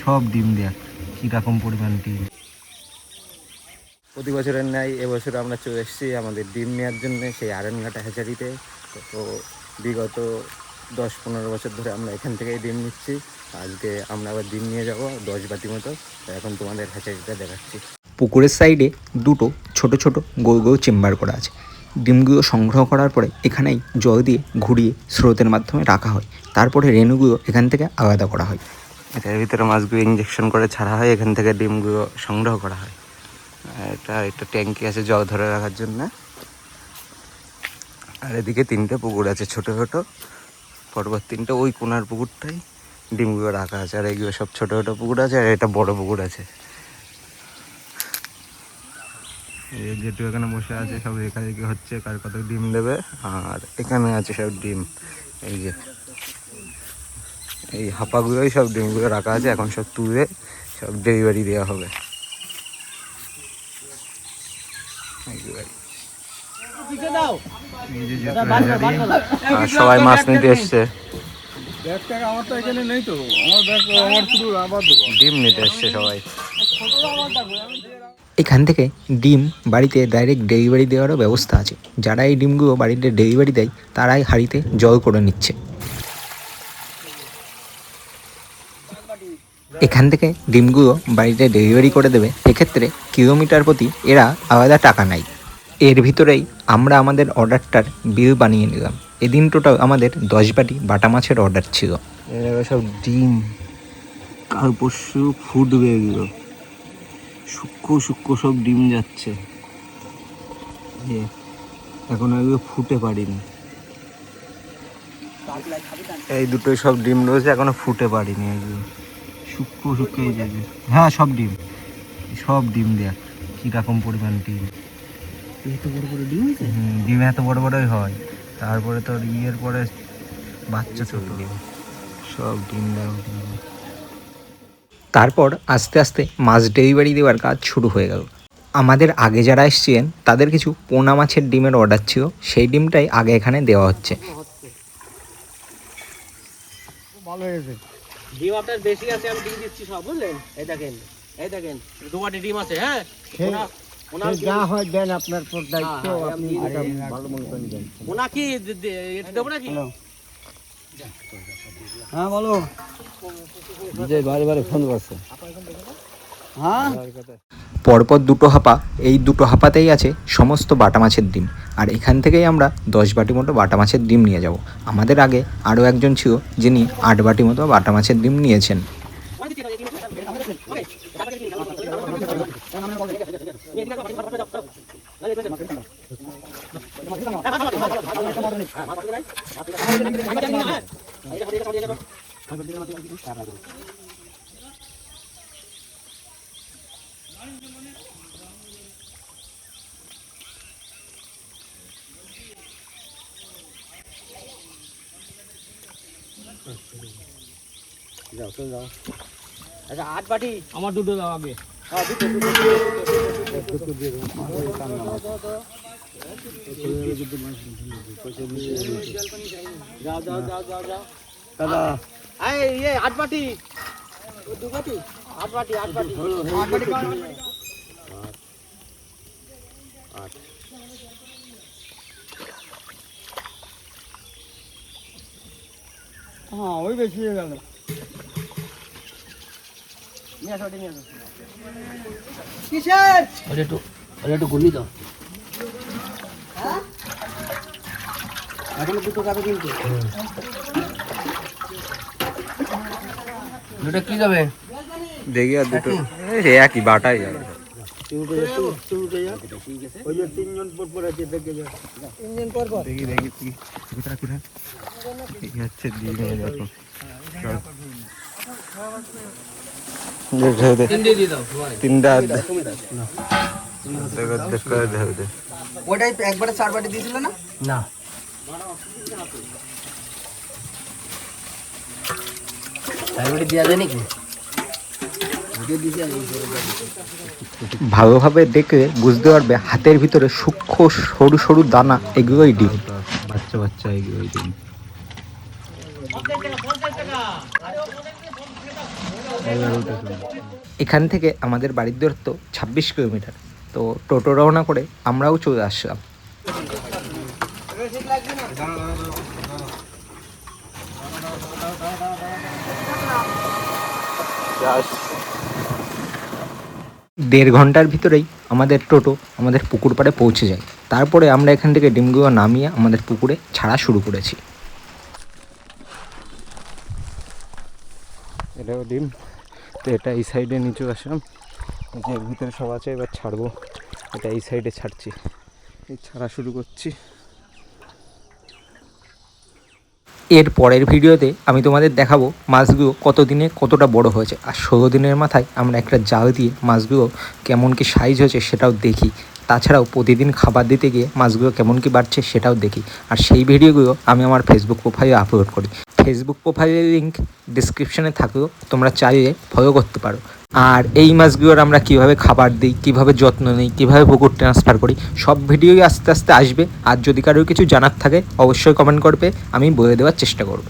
সব ডিম দেয়া কীরকম পরিমাণ ডিম। প্রতি বছরের ন্যায় এবছর আমরা চলে এসেছি আমাদের ডিম নেওয়ার জন্য সেই আরেনঘাটা হ্যাচারিতে। তো বিগত 10-15 বছর ধরে আমরা এখান থেকেই ডিম নিচ্ছি। আজকে আমরা আবার ডিম নিয়ে যাব 10 বাটি মতো। এখন তোমাদের হ্যাচারিটা দেখাচ্ছি। পুকুরের সাইডে দুটো ছোট ছোট গোল গোল চেম্বার করা আছে। ডিমগুলো সংগ্রহ করার পরে এখানেই জল দিয়ে ঘুরিয়ে স্রোতের মাধ্যমে রাখা হয়। তারপরে রেণুগুলো এখান থেকে আলাদা করা হয়। এটার ভিতরে মাছগুলো ইঞ্জেকশন করে ছাড়া হয়, এখান থেকে ডিমগুলো সংগ্রহ করা হয়। এটা একটা ট্যাঙ্কি আছে জল ধরে রাখার জন্য। আর এদিকে 3টে পুকুর আছে ছোট ছোট, পরপর 3টে। ওই কোনার পুকুরটাই ডিমগুলো রাখা আছে, আর এইগুলো সব ছোট ছোট পুকুর আছে, আর এটা বড় পুকুর আছে। এই যেটু এখানে বসে আছে সব রেখারেখি হচ্ছে কার কত ডিম দেবে। আর এখানে আছে সব ডিম, এই যে এই হাঁপাগুলোই সব ডিমগুলো রাখা আছে। এখন সব তুলে সব ডেলিভারি দেওয়া হবে। আর সবাই মাছ নিতে এসছে, ডিম নিতে এসছে সবাই। এখান থেকে ডিম বাড়িতে ডাইরেক্ট ডেলিভারি দেওয়ারও ব্যবস্থা আছে। যারা এই ডিমগুলো বাড়িতে ডেলিভারি দেয় তারাই হাঁড়িতে জল করে নিচ্ছে। এখান থেকে ডিমগুলো বাড়িতে ডেলিভারি করে দেবে, এক্ষেত্রে কিলোমিটার প্রতি এরা আলাদা টাকা নেয়। এর ভিতরেই আমরা আমাদের অর্ডারটার বিল বানিয়ে নিলাম। এদিন টোটাল আমাদের 10 বাটি বাটা মাছের অর্ডার ছিল। সব ডিম কাল পরশু ফুটবে, এগুলো সূক্ষ্ম সূক্ষ্ম সব ডিম যাচ্ছে। এখন এগুলো ফুটে পারিনি, এই দুটোই সব ডিম রয়েছে, এখনো ফুটে পারিনি। এগুলো সূক্ষ্ম সূক্ষ্ম যাবে। হ্যাঁ সব ডিম, সব ডিম দেয়া কীরকম পরিমাণ ডিম। এত বড় বড় ডিম আছে। ডিম এত বড় বড়ই হয়। তারপরে তোর ইয়ের পরে বাচ্চা ছোট ডিম, সব ডিম দেওয়া। তারপর আস্তে আস্তে মাছ ডেলিভারি দেওয়ার কাজ শুরু হয়ে গেল। আমাদের আগে যারা এসেছিলেন তাদের কিছু পোনা মাছের ডিমের অর্ডার ছিল, সেই ডিমটাই আগে এখানে দেওয়া হচ্ছে। ভালো হয়েছে, ডিম আপনার বেশি আছে, আমি ডিম দিচ্ছি সব, বুঝলেন? এই দেখেন, এই দেখেন 2 বাটি ডিম আছে। হ্যাঁ যা হয় দেন, আপনার পর দায়িত্ব, আপনি এটা ভালো মনে করে দেন। ওনা কি দেবো নাকি? হ্যাঁ বলো, বিজয় বারে বারে ফোন করছে। হ্যাঁ পরপর দুটো হাঁপা, এই দুটো হাঁপাতেই আছে সমস্ত বাটা মাছের ডিম। আর এখান থেকেই আমরা 10 বাটি মতো বাটা মাছের ডিম নিয়ে যাব। আমাদের আগে আরও একজন ছিল যিনি 8 বাটি মতো বাটা মাছের ডিম নিয়েছেন। যাও চল যাও। আচ্ছা 8 বাটি আমার দুটো দাও আগে। হ্যাঁ দুটো দিয়ে দাও। যাও যাও যাও যাও যাও দাদা। এই 8 বাটি, 2 বাটি, 8 বাটি, 8 বাটি, 8 বাটি, 8। হ্যাঁ ওই বেশি হয়ে গেল। নিয়ে আসো, নিয়ে আসো। কিসের? ওটা একটু গুলি দাও। হ্যাঁ এখন দুটো যাবে কিন্তু। দুটো কি যাবে দেখি, আর দুটো একই বাটাই যাবে। ওটাই একবারে 4 বাটি দিয়েছিল না? না দেওয়া যায় নাকি? ভালোভাবে দেখলে বুঝতে পারবে হাতের ভিতরে সূক্ষ্ম সরু সরু দানা, এগুলোই ডিম। বাচ্চা বাচ্চা এগুলোই ডিম। এখান থেকে আমাদের বাড়ির দূরত্ব 26 কিলোমিটার। তো টোটো রওনা করে আমরাও চলে আসলাম। দেড় ঘন্টার ভিতরেই আমাদের টোটো আমাদের পুকুর পাড়ে পৌঁছে যায়। তারপরে আমরা এখান থেকে ডিমগুলো নামিয়ে আমাদের পুকুরে ছাড়া শুরু করেছি। এটাও ডিম। তো এটা এই সাইডে নিচে আসলাম, যে ভিতরে সব আছে, এবার ছাড়বো। এটা এই সাইডে ছাড়ছি, এই ছাড়া শুরু করছি। এর পরের ভিডিওতে আমি তোমাদের দেখাবো মাছগুলো কত দিনে কতটা বড় হয়েছে, আর 16 দিনের মাথায় আমরা একটা জাল দিয়ে মাছগুলো কেমন কি সাইজ হয়েছে সেটাও দেখি। তাছাড়াও প্রতিদিন খাবার দিতে গিয়ে মাছগুলো কেমন কি বাড়ছে সেটাও দেখি। আর সেই ভিডিওগুলো আমি আমার ফেসবুক প্রোফাইলে আপলোড করি। ফেসবুক প্রোফাইলের লিঙ্ক ডিসক্রিপশানে থাকলেও তোমরা চাইলে ফলো করতে পারো। আর এই মাছগুলোর আমরা কিভাবে খাবার দিই, কিভাবে যত্ন নিই, কিভাবে পুকুর ট্রান্সফার করি, সব ভিডিওই আস্তে আস্তে আসবে। আর যদি কারোর কিছু জানার থাকে অবশ্যই কমেন্ট করবে, আমি বলে দেওয়ার চেষ্টা করব।